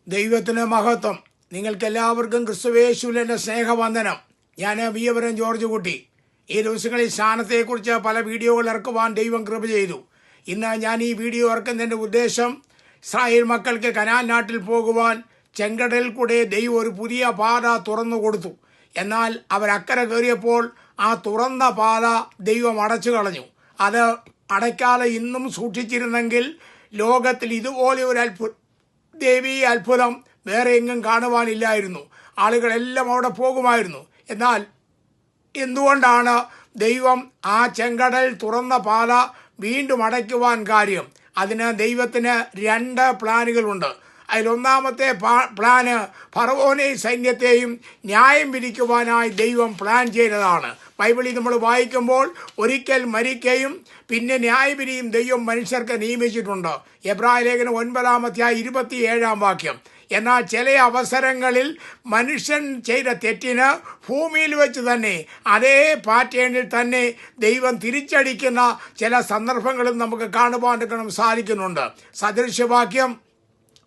ദൈവത്തിന് മഹത്വം. നിങ്ങൾക്കെല്ലാവർക്കും ക്രിസ്തുവേശുവിൽ എൻ്റെ സ്നേഹവന്ദനം. ഞാൻ വിയപുരം ജോർജ് കുട്ടി. ഈ ദിവസങ്ങളിൽ സ്ഥാനത്തെക്കുറിച്ച് പല വീഡിയോകൾ ഇറക്കുവാൻ ദൈവം കൃപ ചെയ്തു. ഇന്ന് ഞാൻ ഈ വീഡിയോ ഇറക്കുന്നതിൻ്റെ ഉദ്ദേശം, ഇസ്രായേൽ മക്കൾക്ക് കനാൻ നാട്ടിൽ പോകുവാൻ ചെങ്കടലിൽ കൂടെ ദൈവം ഒരു പുതിയ പാത തുറന്നു കൊടുത്തു. എന്നാൽ അവരക്കരെ കയറിയപ്പോൾ ആ തുറന്ന പാത ദൈവം അടച്ചു കളഞ്ഞു. അത് അടയ്ക്കാതെ ഇന്നും സൂക്ഷിച്ചിരുന്നെങ്കിൽ ലോകത്തിൽ ഇതുപോലെ ഒരു ദൈവീയ അത്ഭുതം വേറെ എങ്ങും കാണുവാനില്ലായിരുന്നു. ആളുകളെല്ലാം അവിടെ പോകുമായിരുന്നു. എന്നാൽ എന്തുകൊണ്ടാണ് ദൈവം ആ ചെങ്കടൽ തുറന്ന പാത വീണ്ടും അടയ്ക്കുവാൻ കാര്യം? അതിന് ദൈവത്തിന് 2 പ്ലാനുകളുണ്ട്. അതിലൊന്നാമത്തെ പ്ലാന് ഫറവോനെയും സൈന്യത്തെയും ന്യായം വിധിക്കുവാനായി ദൈവം പ്ലാൻ ചെയ്തതാണ്. ബൈബിളിൽ നമ്മൾ വായിക്കുമ്പോൾ ഒരിക്കൽ മരിക്കുകയും പിന്നെ ന്യായവിധിയും ദൈവം മനുഷ്യർക്ക് നിയമിച്ചിട്ടുണ്ട്. എബ്രായ ലേഖനം 9:27 എന്നാൽ ചില അവസരങ്ങളിൽ മനുഷ്യൻ ചെയ്ത തെറ്റിന് ഭൂമിയിൽ വെച്ച് തന്നെ അതേ പാറ്റേണിൽ തന്നെ ദൈവം തിരിച്ചടിക്കുന്ന ചില സന്ദർഭങ്ങളും നമുക്ക് കാണുവാൻ സാധിക്കുന്നുണ്ട്. സദൃശവാക്യം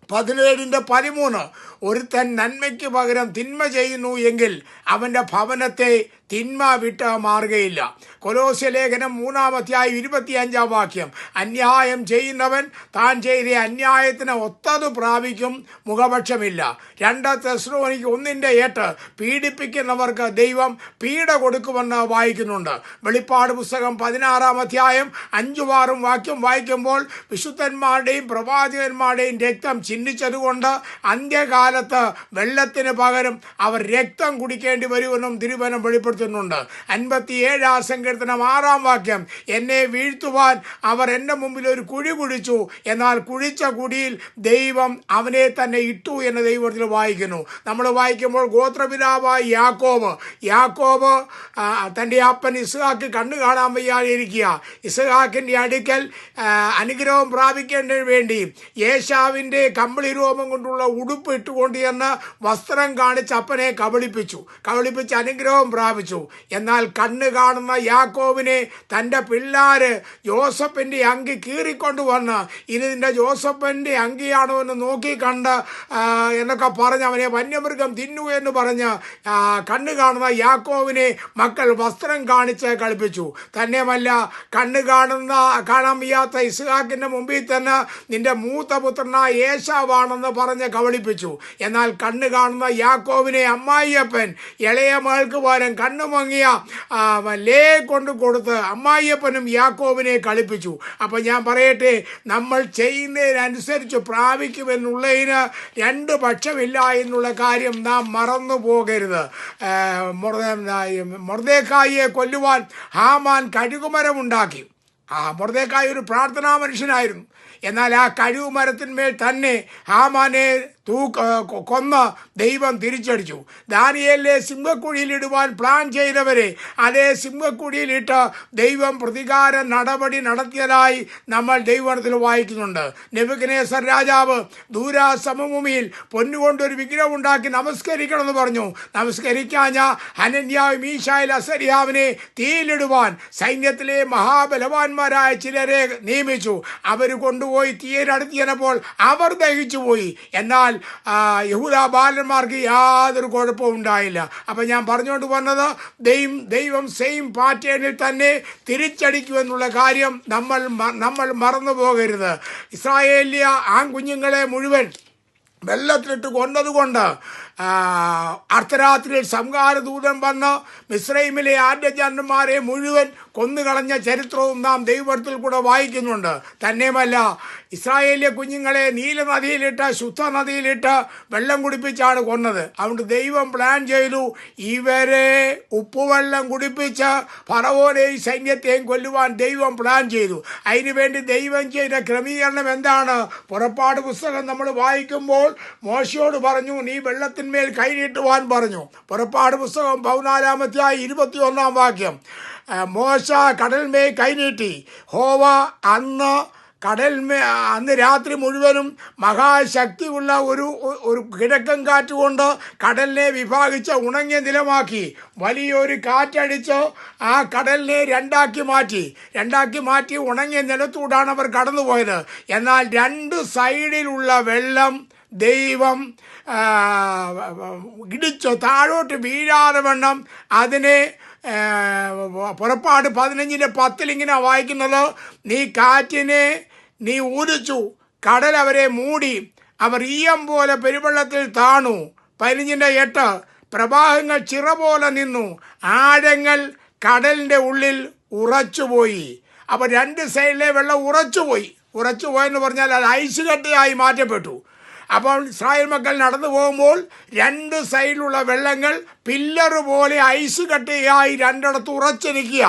17:13 ഒരുത്തൻ നന്മയ്ക്ക് പകരം തിന്മ ചെയ്യുന്നു എങ്കിൽ അവൻ്റെ ഭവനത്തെ തിന്മ വിട്ട് മാറുകയില്ല. കൊലോസ്യ ലേഖനം 3:25 അന്യായം ചെയ്യുന്നവൻ താൻ ചെയ്ത അന്യായത്തിന് ഒത്തത് പ്രാപിക്കും, മുഖപക്ഷമില്ല. 2 തെസ്സലോനിക്കർ 1:8 പീഡിപ്പിക്കുന്നവർക്ക് ദൈവം പീഡ കൊടുക്കുമെന്ന് വായിക്കുന്നുണ്ട്. വെളിപ്പാട് പുസ്തകം 16:5-6 വായിക്കുമ്പോൾ വിശുദ്ധന്മാരുടെയും പ്രവാചകന്മാരുടെയും രക്തം ചിഹ്നിച്ചതുകൊണ്ട് അന്ത്യകാലത്ത് വെള്ളത്തിന് പകരം അവർ രക്തം കുടിക്കേണ്ടി വരുമെന്നും തിരുവചനം വെളിപ്പെടുത്തുന്നുണ്ട്. 57 സങ്കീർത്തനം 6 എന്നെ വീഴ്ത്തുവാൻ അവർ എൻ്റെ മുമ്പിൽ ഒരു കുഴി കുഴിച്ചു, എന്നാൽ കുഴിച്ച കുഴിയിൽ ദൈവം അവനെ തന്നെ ഇട്ടു എന്ന് ദൈവത്തിൽ വായിക്കുന്നു. നമ്മൾ വായിക്കുമ്പോൾ ഗോത്രപിതാവായ യാക്കോബ് തൻ്റെ അപ്പൻ ഇസ്ഹാക്ക് കണ്ണു കാണാൻ വയ്യാതിരിക്കുക. ഇസ്ഹാക്കിൻ്റെ അടുക്കൽ അനുഗ്രഹം പ്രാപിക്കേണ്ടതിന് വേണ്ടി യേശാവിൻ്റെ കമ്പിളി രോമം കൊണ്ടുള്ള ഉടുപ്പ് ഇട്ടുകൊണ്ട് എന്ന് വസ്ത്രം കാണിച്ച് അപ്പനെ കബളിപ്പിച്ച് അനുഗ്രഹം പ്രാപിച്ചു. എന്നാൽ കണ്ണ് കാണുന്ന യാക്കോബിനെ തൻ്റെ പിള്ളാര് ജോസഫിൻ്റെ അങ്കി കീറിക്കൊണ്ടുവന്ന് ഇത് നിന്റെ ജോസഫിൻ്റെ അങ്കിയാണോ എന്ന് നോക്കി കണ്ട് എന്നൊക്കെ പറഞ്ഞ് അവനെ വന്യമൃഗം തിന്നു എന്ന് പറഞ്ഞ് കണ്ണ് കാണുന്ന യാക്കോബിനെ മക്കൾ വസ്ത്രം കാണിച്ച് കളിപ്പിച്ചു. തന്നെയുമല്ല, കണ്ണ് കാണാൻ വയ്യാത്ത ഇസ്ഹാക്കിൻ്റെ മുമ്പിൽ തന്നെ നിന്റെ മൂത്ത പുത്രനായ യേശാവാണെന്ന് പറഞ്ഞ് കബളിപ്പിച്ചു. എന്നാൽ കണ്ണ് കാണുന്ന യാക്കോബിനെ അമ്മായിയപ്പൻ ഇളയ മകൾക്ക് പകരം കണ്ണുമങ്ങിയ ലേ കൊണ്ട് കൊടുത്ത് അമ്മായിയപ്പനും യാക്കോബിനെ കളിപ്പിച്ചു. അപ്പം ഞാൻ പറയട്ടെ, നമ്മൾ ചെയ്യുന്നതിനനുസരിച്ച് പ്രാപിക്കുമെന്നുള്ളതിന് 2 പക്ഷമില്ല എന്നുള്ള കാര്യം നാം മറന്നു പോകരുത്. മൊർദെഖായിയെ കൊല്ലുവാൻ ഹാമാൻ കഴുകുമരമുണ്ടാക്കി. മൊർദെഖായി ഒരു പ്രാർത്ഥനാ മനുഷ്യനായിരുന്നു. എന്നാൽ ആ കഴുകുമരത്തിന്മേൽ തന്നെ ഹാമാനെ കൊന്ന് ദൈവം തിരിച്ചടിച്ചു. ദാനിയേലിനെ സിംഹക്കുഴിയിലിടുവാൻ പ്ലാൻ ചെയ്തവരെ അതേ സിംഹക്കുഴിയിലിട്ട് ദൈവം പ്രതികാര നടപടി നടത്തിയതായി നമ്മൾ ദൈവത്തിൽ വായിക്കുന്നുണ്ട്. നെബൂഖദ്നേസർ രാജാവ് ദൂരാ സമഭൂമിയിൽ പൊന്നുകൊണ്ടൊരു വിഗ്രഹം ഉണ്ടാക്കി നമസ്കരിക്കണമെന്ന് പറഞ്ഞു. നമസ്കരിക്കാഞ്ഞ ഹനന്യാവ് മീശായേൽ അസര്യാവിനെ തീയിലിടുവാൻ സൈന്യത്തിലെ മഹാബലവാന്മാരായ ചിലരെ നിയമിച്ചു. അവർ കൊണ്ടുപോയി തീയിലടുത്ത് ചെന്നപ്പോൾ അവർ ദഹിച്ചു പോയി. എന്നാൽ യഹൂദ ബാലന്മാർക്ക് യാതൊരു കുഴപ്പവും ഉണ്ടായില്ല. അപ്പം ഞാൻ പറഞ്ഞുകൊണ്ട് വന്നത്, ദൈവം സെയിം പാറ്റേണിൽ തന്നെ തിരിച്ചടിക്കുമെന്നുള്ള കാര്യം നമ്മൾ മറന്നു പോകരുത്. ഇസ്രായേലിയ ആൺകുഞ്ഞുങ്ങളെ മുഴുവൻ വെള്ളത്തിലിട്ട് കൊന്നതുകൊണ്ട് അർദ്ധരാത്രിയിൽ സംഹാരദൂതൻ വന്ന് മിസ്രൈമിലെ ആദ്യജാതന്മാരെ മുഴുവൻ കൊന്നുകളഞ്ഞ ചരിത്രവും നാം ദൈവത്തിൽ കൂടെ വായിക്കുന്നുണ്ട്. തന്നെയുമല്ല, ഇസ്രായേലിലെ കുഞ്ഞുങ്ങളെ നീലനദിയിലിട്ട് ശുദ്ധ നദിയിലിട്ട് വെള്ളം കുടിപ്പിച്ചാണ് കൊന്നത്. അതുകൊണ്ട് ദൈവം പ്ലാൻ ചെയ്തു, ഇവരെ ഉപ്പുവെള്ളം കുടിപ്പിച്ച് ഫറവോനെയും സൈന്യത്തെയും കൊല്ലുവാൻ ദൈവം പ്ലാൻ ചെയ്തു. അതിനുവേണ്ടി ദൈവം ചെയ്ത ക്രമീകരണം എന്താണ്? പുറപ്പാട് പുസ്തകം നമ്മൾ വായിക്കുമ്പോൾ മോശയോട് പറഞ്ഞു, നീ വെള്ളത്തിന്മേൽ കൈനീട്ടുവാൻ പറഞ്ഞു. പുറപ്പാട് പുസ്തകം 14:21 മോശ കടൽമേൽ കൈനീട്ടി. ഹോവ അന്ന് രാത്രി മുഴുവനും മഹാശക്തിയുള്ള ഒരു കിഴക്കൻ കാറ്റുകൊണ്ട് കടലിനെ വിഭാഗിച്ച് ഉണങ്ങിയ നിലമാക്കി. വലിയൊരു കാറ്റടിച്ച് ആ കടലിനെ രണ്ടാക്കി മാറ്റി ഉണങ്ങിയ നിലത്തൂടാണ് അവർ കടന്നുപോയത്. എന്നാൽ 2 സൈഡിലുള്ള വെള്ളം ദൈവം ഇടിച്ചു താഴോട്ട് വീഴാതെ വണ്ണം അതിനെ പുറപ്പാട് 15:10 ഇങ്ങനെ വായിക്കുന്നത്, നീ കാറ്റിനെ നീ ഊതിച്ചു, കടൽ അവരെ മൂടി, അവർ ഈയം പോലെ പെരുവെള്ളത്തിൽ താണു. 15:8 പ്രവാഹങ്ങൾ ചിറ പോലെ നിന്നു, ആഴങ്ങൾ കടലിൻ്റെ ഉള്ളിൽ ഉറച്ചുപോയി. അപ്പോൾ 2 സൈഡിലെ വെള്ളം ഉറച്ചുപോയെന്ന് പറഞ്ഞാൽ അത് ഐസ് കട്ടയായി മാറ്റപ്പെട്ടു. അപ്പോൾ ഇസ്രായേൽ മക്കൾ നടന്നു പോകുമ്പോൾ 2 സൈഡിലുള്ള വെള്ളങ്ങൾ പില്ലർ പോലെ ഐസ് കട്ടയായി 2 ഉറച്ചു നിൽക്കുക.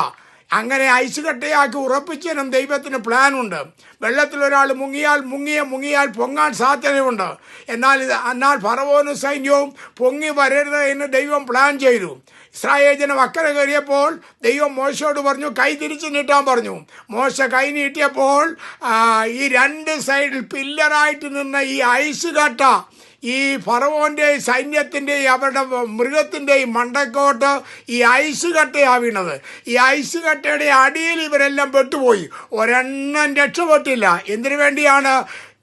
അങ്ങനെ ഐസ് കട്ടയാക്കി ഉറപ്പിച്ചതിനും ദൈവത്തിന് പ്ലാനുണ്ട്. വെള്ളത്തിൽ ഒരാൾ മുങ്ങിയാൽ പൊങ്ങാൻ സാധ്യതയുണ്ട്. എന്നാൽ ഫറവോനും സൈന്യവും പൊങ്ങി വരരുത് എന്ന് ദൈവം പ്ലാൻ ചെയ്തു. ഇസ്രായേൽ ജനം അക്കരെ കയറിയപ്പോൾ ദൈവം മോശയോട് പറഞ്ഞു, കൈ തിരിച്ചു നീട്ടാൻ പറഞ്ഞു. മോശ കൈ നീട്ടിയപ്പോൾ ഈ 2 സൈഡിൽ പില്ലറായിട്ട് നിന്ന ഈ ഐസ് കട്ട ഈ ഫറവോൻ്റെയും സൈന്യത്തിൻ്റെയും അവരുടെ മൃഗത്തിൻ്റെയും മണ്ടക്കോട്ട് ഈ ഐസ് കട്ടയാണ് വീണത്. ഈ ഐസ് കട്ടയുടെ അടിയിൽ ഇവരെല്ലാം പെട്ടുപോയി. ഒരെണ്ണം രക്ഷപ്പെട്ടില്ല. എന്തിനു വേണ്ടിയാണ്?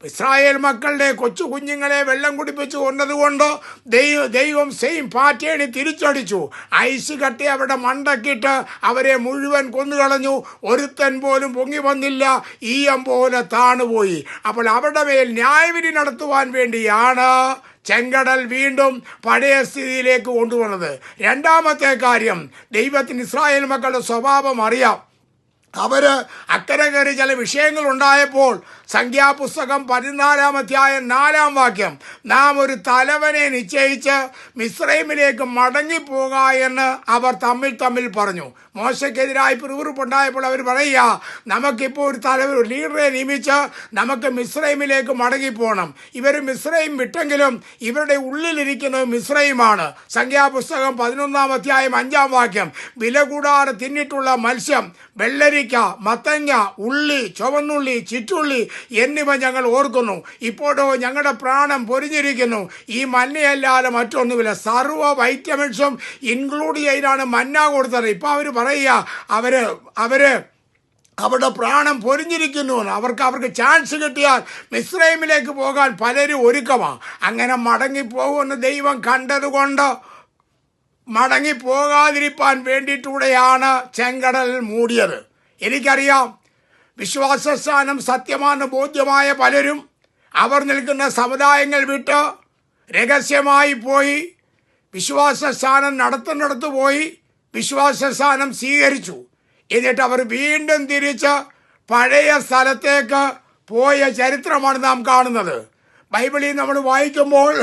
ഇസ്രായേൽ മക്കളുടെ കൊച്ചു കുഞ്ഞുങ്ങളെ വെള്ളം കുടിപ്പിച്ച് കൊണ്ടതുകൊണ്ട് ദൈവം സെയിം പാറ്റേണിൽ തിരിച്ചടിച്ചു. ഐസ് കട്ടി അവരുടെ മണ്ടക്കിട്ട് അവരെ മുഴുവൻ കൊന്നുകളഞ്ഞു. ഒരുത്തൻ പോലും പൊങ്ങി വന്നില്ല, ഈയം പോലെ താണുപോയി. അപ്പോൾ അവരുടെ മേൽ ന്യായവിധി നടത്തുവാൻ വേണ്ടിയാണ് ചെങ്കടൽ വീണ്ടും പഴയ സ്ഥിതിയിലേക്ക് കൊണ്ടുവന്നത്. രണ്ടാമത്തെ കാര്യം, ദൈവത്തിന് ഇസ്രായേൽ മക്കളുടെ സ്വഭാവം അറിയാം. അവർ അക്കരെ കയറി ചില വിഷയങ്ങളുണ്ടായപ്പോൾ സംഖ്യാപുസ്തകം 14-ാം അധ്യായം 4-ാം വാക്യം, നാം ഒരു തലവനെ നിശ്ചയിച്ച് മിസ്രൈമിലേക്ക് മടങ്ങിപ്പോക എന്ന് അവർ തമ്മിൽ പറഞ്ഞു. മോശയ്ക്കെതിരായി പിറുപിറുപ്പുണ്ടായപ്പോൾ അവർ പറയുക, നമുക്കിപ്പോൾ ഒരു ലീഡറെ നിയമിച്ച് നമുക്ക് മിസ്രൈമിലേക്ക് മടങ്ങിപ്പോകണം. ഇവർ മിസ്രൈം വിട്ടെങ്കിലും ഇവരുടെ ഉള്ളിലിരിക്കുന്നത് മിസ്രൈമാണ്. സംഖ്യാപുസ്തകം 11-ാം അധ്യായം 5-ാം വാക്യം, വില കൂടാതെ തിന്നിട്ടുള്ള മത്സ്യം, വെള്ളരിക്ക, മത്തങ്ങ, ഉള്ളി, ചുവന്നുള്ളി, ചിറ്റുള്ളി എന്നിവ ഞങ്ങൾ ഓർക്കുന്നു. ഇപ്പോഴോ ഞങ്ങളുടെ പ്രാണം പൊരിഞ്ഞിരിക്കുന്നു. ഈ മന്നയല്ലാതെ മറ്റൊന്നുമില്ല. സർവ്വ വൈറ്റമിൻസും ഇൻക്ലൂഡ് ചെയ്താണ് മന്ന കൊടുത്തത്. ഇപ്പോൾ അവർ പറയുക, അവര് അവരുടെ പ്രാണം പൊരിഞ്ഞിരിക്കുന്നു. അവർക്ക് ചാൻസ് കിട്ടിയാൽ മിസ്രൈമിലേക്ക് പോകാൻ പലരും ഒരുക്കമാണ്. അങ്ങനെ മടങ്ങിപ്പോകുമെന്ന് ദൈവം കണ്ടതുകൊണ്ട് മടങ്ങിപ്പോകാതിരിക്കാൻ വേണ്ടിയിട്ടൂടെയാണ് ചെങ്കടൽ മൂടിയത്. എനിക്കറിയാം, വിശ്വാസസ്ഥാനം സത്യമാണ് ബോധ്യമായ പലരും അവർ നിൽക്കുന്ന സമുദായങ്ങൾ വിട്ട് രഹസ്യമായി പോയി വിശ്വാസസ്ഥാനം നടത്തുന്നിടത്ത് പോയി വിശ്വാസസ്ഥാനം സ്വീകരിച്ചു. എന്നിട്ട് അവർ വീണ്ടും തിരിച്ച് പഴയ സ്ഥലത്തേക്ക് പോയ ചരിത്രമാണ് നാം കാണുന്നത്. ബൈബിളിൽ നമ്മൾ വായിക്കുമ്പോൾ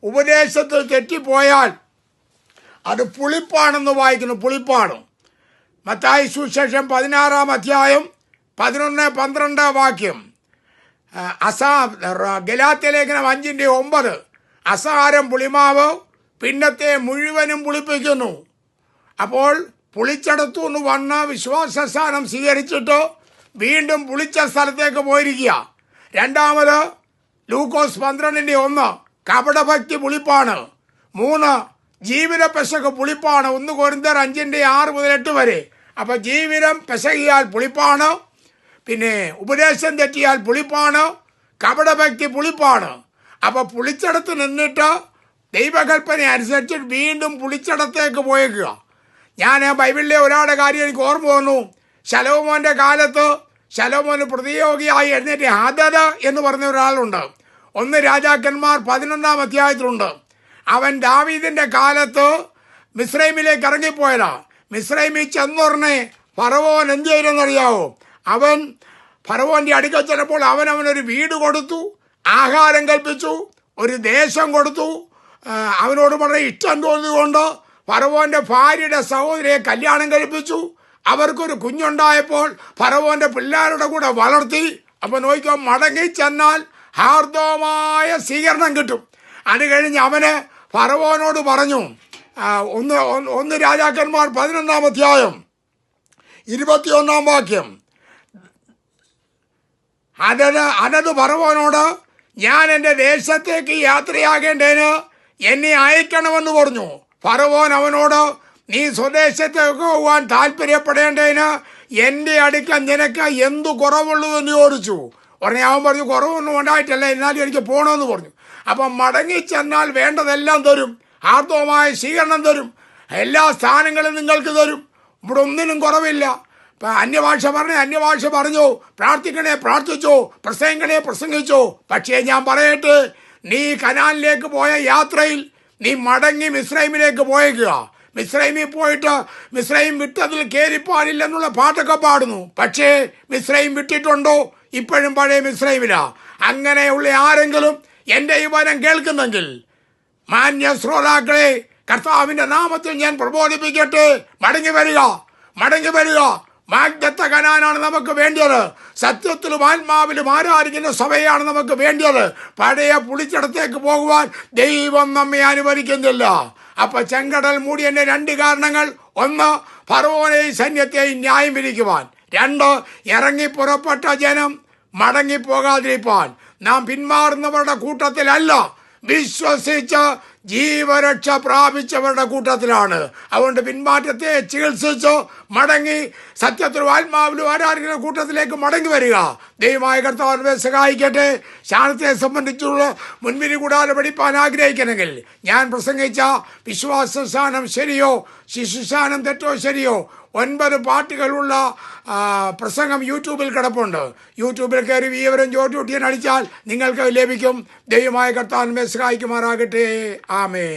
ഉപദേശത്തിൽ തെറ്റിപ്പോയാൽ അത് പുളിപ്പാണെന്ന് വായിക്കുന്നു. പുളിപ്പാണ്. മത്തായി സുവിശേഷം 16-ാം അധ്യായം 11-12 വാക്യം, ഗലാത്യ ലേഖനം 5:9, അസാരം പുളിമാവ് പിന്നത്തെ മുഴുവനും പുളിപ്പിക്കുന്നു. അപ്പോൾ പുളിച്ചടത്തു നിന്ന് വന്ന് വിശ്വാസസ്ഥാനം സ്വീകരിച്ചിട്ട് വീണ്ടും പുളിച്ച സ്ഥലത്തേക്ക് പോയിരിക്കുക. രണ്ടാമത് ലൂക്കോസ് 12:1, കപടഭക്തി പുളിപ്പാണ്. 3, ജീവിത പെസക് പുളിപ്പാണ്. 1 കൊരിന്ത്യർ 5:6-8 വരെ. അപ്പം ജീവിതം പെസകിയാൽ പുളിപ്പാണ്, പിന്നെ ഉപദേശം തെറ്റിയാൽ പുളിപ്പാണ്, കപടഭക്തി പുളിപ്പാണ്. അപ്പോൾ പുളിച്ചടത്ത് നിന്നിട്ട് ദൈവകൽപ്പന അനുസരിച്ച് വീണ്ടും പുളിച്ചടത്തേക്ക് പോയേക്കുക. ഞാൻ ബൈബിളിലെ ഒരാളുടെ കാര്യം എനിക്ക് ഓർമ്മ വന്നു. ശലോമോൻ്റെ കാലത്ത് ശലോമോന് പ്രതിയോഗിയായി എഴുന്നേറ്റ് ഹദദ് എന്ന് പറഞ്ഞ ഒരാളുണ്ട്. 1 രാജാക്കന്മാർ 11-ാം അധ്യായത്തിലുണ്ട്. അവൻ ദാവീദിൻ്റെ കാലത്ത് മിസ്രൈമിലേക്ക് ഇറങ്ങിപ്പോയതാ. മിസ്രൈമിൽ ചെന്നുടനെ ഫറവോൻ എന്ത് ചെയ്തെന്നറിയാവോ? അവൻ ഫറവോൻ്റെ അടുക്കൽ ചെന്നപ്പോൾ അവനൊരു വീട് കൊടുത്തു, ആഹാരം കൽപ്പിച്ചു, ഒരു ദേശം കൊടുത്തു. അവനോട് വളരെ ഇഷ്ടം തോന്നിയതുകൊണ്ട് ഫറവോൻ്റെ ഭാര്യയുടെ സഹോദരിയെ കല്യാണം കഴിപ്പിച്ചു. അവർക്കൊരു കുഞ്ഞുണ്ടായപ്പോൾ ഫറവോൻ്റെ പിള്ളേരുടെ കൂടെ വളർത്തി. അപ്പോൾ നോക്കിയോ, മടങ്ങി ചെന്നാൽ ഹാർദവമായ സ്വീകരണം കിട്ടും. അത് കഴിഞ്ഞ് അവന് ഫറവോനോട് പറഞ്ഞു, 1 രാജാക്കന്മാർ 11-ാം അധ്യായം 21-ാം വാക്യം, അതത് ഫറവോനോട്, ഞാൻ എൻ്റെ ദേശത്തേക്ക് യാത്രയാകേണ്ടതിന് എന്നെ അയക്കണമെന്ന് പറഞ്ഞു. ഫറവോൻ അവനോട്, നീ സ്വദേശത്തേക്ക് പോകാൻ താല്പര്യപ്പെടേണ്ടതിന് എൻ്റെ അടുക്കൽ നിനക്ക് എന്തു കുറവുള്ളൂ എന്ന് ചോദിച്ചു. ഉടനെ അവൻ പറഞ്ഞു, കുറവൊന്നും ഉണ്ടായിട്ടല്ല, എന്നാലും എനിക്ക് പോകണമെന്ന് പറഞ്ഞു. അപ്പം മടങ്ങി ചെന്നാൽ വേണ്ടതെല്ലാം തരും, ആർദ്രമായ സ്വീകരണം തരും, എല്ലാ സ്ഥാനങ്ങളും നിങ്ങൾക്ക് തരും. ഇവിടെ ഒന്നിനും കുറവില്ല. ഇപ്പം അന്യഭാഷ പറഞ്ഞു, പ്രാർത്ഥിക്കണേ പ്രാർത്ഥിച്ചോ, പ്രസംഗിക്കണേ പ്രസംഗിച്ചോ. പക്ഷേ ഞാൻ പറയട്ടെ, നീ കനാനിലേക്ക് പോയ യാത്രയിൽ നീ മടങ്ങി മിസ്രൈമിലേക്ക് പോയേക്കുക. മിസ്രൈമിൽ പോയിട്ട് മിസ്രൈം വിട്ടതിൽ കയറിപ്പാടില്ലെന്നുള്ള പാട്ടൊക്കെ പാടുന്നു. പക്ഷേ മിസ്രൈം വിട്ടിട്ടുണ്ടോ? ഇപ്പോഴും പഴയ മിസ്രൈമിലാ. അങ്ങനെയുള്ള ആരെങ്കിലും എൻ്റെ ഈ വചനം കേൾക്കുന്നെങ്കിൽ, മാന്യ ശ്രോതാക്കളെ, കർത്താവിൻ്റെ നാമത്തിൽ ഞാൻ പ്രബോധിപ്പിക്കട്ടെ, മടങ്ങി വരിക. വാഗ്ദത്ത കനാനാണ് നമുക്ക് വേണ്ടിയത്. സത്യത്തിലും ആത്മാവിലും ആരാധിക്കുന്ന സഭയാണ് നമുക്ക് വേണ്ടിയത്. പഴയ പുളിച്ചടത്തേക്ക് പോകുവാൻ ദൈവം നമ്മെ അനുവദിക്കുന്നില്ല. അപ്പൊ ചെങ്കടൽ മൂടിയതിന്റെ 2 കാരണങ്ങൾ: 1, ഫറവോനെയും സൈന്യത്തെയും ന്യായം വിധിക്കുവാൻ; 2, ഇറങ്ങി പുറപ്പെട്ട ജനം മടങ്ങിപ്പോകാതിരിപ്പാൻ. നാം പിന്മാറുന്നവരുടെ കൂട്ടത്തിലല്ല, വിശ്വസിച്ച് ജീവരക്ഷ പ്രാപിച്ചവരുടെ കൂട്ടത്തിലാണ്. അതുകൊണ്ട് പിന്മാറ്റത്തെ ചികിത്സിച്ച് മടങ്ങി സത്യത്തിലും ആത്മാവിലും ആരാധിക്കുന്ന കൂട്ടത്തിലേക്ക് മടങ്ങി വരിക. ദൈവമായ കർത്താവിനെ സഹായിക്കട്ടെ. ശാനത്തെ സംബന്ധിച്ചുള്ള മുൻവിധി കൂടാതെ പഠിപ്പാൻ ആഗ്രഹിക്കണമെങ്കിൽ, ഞാൻ പ്രസംഗിച്ച വിശ്വാസസ്ഥാനം ശരിയോ ശിശുസ്ഥാനം തെറ്റോ ശരിയോ 9 പാട്ടുകളുള്ള പ്രസംഗം യൂട്യൂബിൽ കിടപ്പുണ്ട്. യൂട്യൂബിൽ കയറി വിവരം ജോർജ് കുട്ടിയൻ അടിച്ചാൽ നിങ്ങൾക്ക് ലഭിക്കും. ദൈവമായ കർത്താവിനെ സഹായിക്കുമാറാകട്ടെ. ആമേൻ.